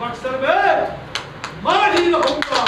बक्सर में मार ही रहूंगा।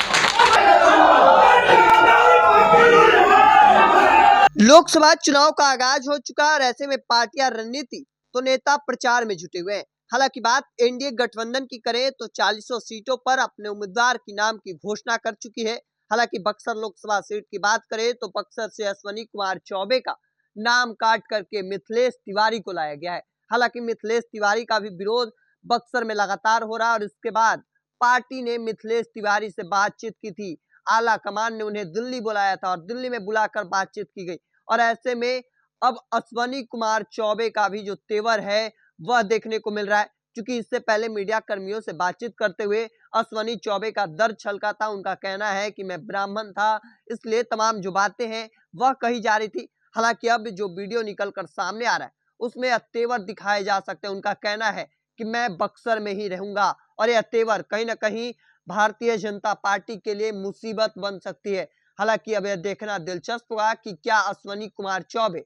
लोकसभा चुनाव का आगाज हो चुका है और ऐसे में पार्टियां रणनीति तो नेता प्रचार में जुटे हुए हैं। हालांकि बात एनडीए गठबंधन की करें तो 40 सीटों पर अपने उम्मीदवार की नाम की घोषणा कर चुकी है। हालांकि बक्सर लोकसभा सीट की बात करें तो बक्सर से अश्वनी कुमार चौबे का नाम काट करके मिथिलेश तिवारी को लाया गया है। हालांकि मिथिलेश तिवारी का भी विरोध बक्सर में लगातार हो रहा है और इसके बाद पार्टी ने मिथिलेश तिवारी से बातचीत की थी। आला कमान ने उन्हें दिल्ली बुलाया था और दिल्ली में बुलाकर बातचीत की गई और ऐसे में अब अश्वनी कुमार चौबे का भी जो तेवर है वह देखने को मिल रहा है। क्योंकि इससे पहले मीडिया कर्मियों से बातचीत करते हुए अश्वनी चौबे का दर्द छलका था। उनका कहना है कि मैं ब्राह्मण था, इसलिए तमाम जो बातें हैं वह कही जा रही थी। हालांकि अब जो वीडियो निकलकर सामने आ रहा है उसमें तेवर दिखाए जा सकते हैं। उनका कहना है कि मैं बक्सर में ही रहूंगा और यह तेवर कहीं ना कहीं भारतीय जनता पार्टी के लिए मुसीबत बन सकती है। हालांकि अब यह देखना दिलचस्प होगा कि क्या अश्वनी कुमार चौबे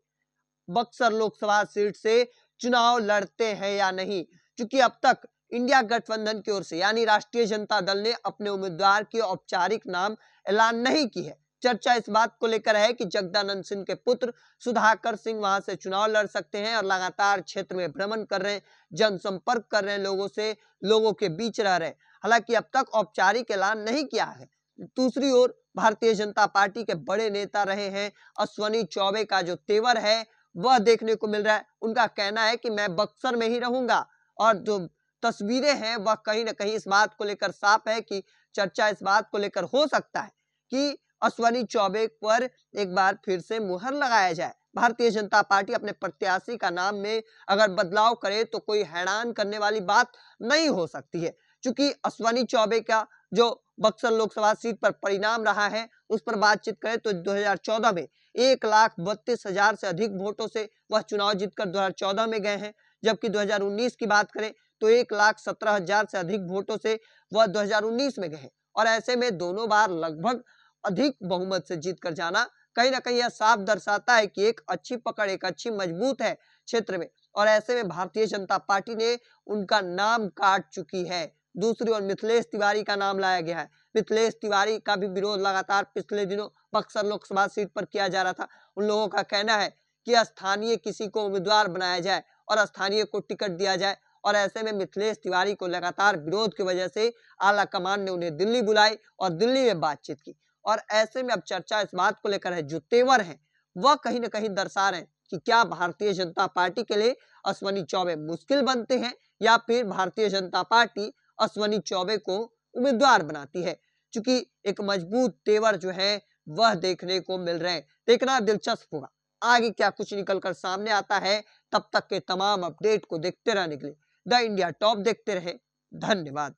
बक्सर लोकसभा सीट से चुनाव लड़ते हैं या नहीं। क्योंकि अब तक इंडिया गठबंधन की ओर से यानी राष्ट्रीय जनता दल ने अपने उम्मीदवार की औपचारिक नाम ऐलान नहीं की है। चर्चा इस बात को लेकर है कि जगदानंद सिंह के पुत्र सुधाकर सिंह वहां से चुनाव लड़ सकते हैं और लगातार क्षेत्र में भ्रमण कर रहे हैं, जनसंपर्क कर रहे हैं, लोगों से लोगों के बीच रह रहे हैं। हालांकि अब तक औपचारिक ऐलान नहीं किया है। दूसरी ओर भारतीय जनता पार्टी के बड़े नेता रहे हैं अश्वनी चौबे का जो तेवर है वह देखने को मिल रहा है। उनका कहना है कि मैं बक्सर में ही रहूंगा और जो तस्वीरें हैं वह कहीं ना कहीं इस बात को लेकर साफ है कि चर्चा इस बात को लेकर हो सकता है कि अश्वनी चौबे पर एक बार फिर से मुहर लगाया जाए। भारतीय जनता पार्टी अपने प्रत्याशी का नाम में अगर बदलाव करे तो कोई हैरान करने वाली बात नहीं हो सकती है। क्योंकि अश्वनी चौबे का जो बक्सर लोकसभा सीट पर परिणाम रहा है उस पर बातचीत करें तो 2014 में 1,32,000 से अधिक वोटों से वह चुनाव जीतकर 2014 में गए हैं। जबकि 2019 की बात करें तो 1,17,000 से अधिक वोटों से वह 2019 में गए हैं और ऐसे में दोनों बार लगभग अधिक बहुमत से जीत कर जाना कहीं ना कहीं यह साफ दर्शाता है कि एक अच्छी पकड़, एक अच्छी मजबूत है क्षेत्र में। और ऐसे में भारतीय जनता पार्टी ने उनका नाम काट चुकी है। दूसरी ओर मिथिलेश तिवारी का नाम लाया गया है। मिथिलेश तिवारी का भी विरोध लगातार पिछले दिनों बक्सर लोकसभा सीट पर किया जा रहा था। उन लोगों का कहना है कि स्थानीय किसी को उम्मीदवार बनाया जाए और स्थानीय को टिकट दिया जाए और ऐसे में मिथिलेश तिवारी को लगातार विरोध की वजह से आला कमान ने उन्हें दिल्ली बुलाई और दिल्ली में बातचीत की। और ऐसे में अब चर्चा इस बात को लेकर है जो तेवर है वह कहीं ना कहीं दर्शा रहे हैं कि क्या भारतीय जनता पार्टी के लिए अश्वनी चौबे मुश्किल बनते हैं या फिर भारतीय जनता पार्टी अश्वनी चौबे को उम्मीदवार बनाती है। क्योंकि एक मजबूत तेवर जो है वह देखने को मिल रहे हैं। देखना दिलचस्प होगा आगे क्या कुछ निकलकर सामने आता है। तब तक के तमाम अपडेट को देखते रहने के लिए द इंडिया टॉप देखते रहे। धन्यवाद।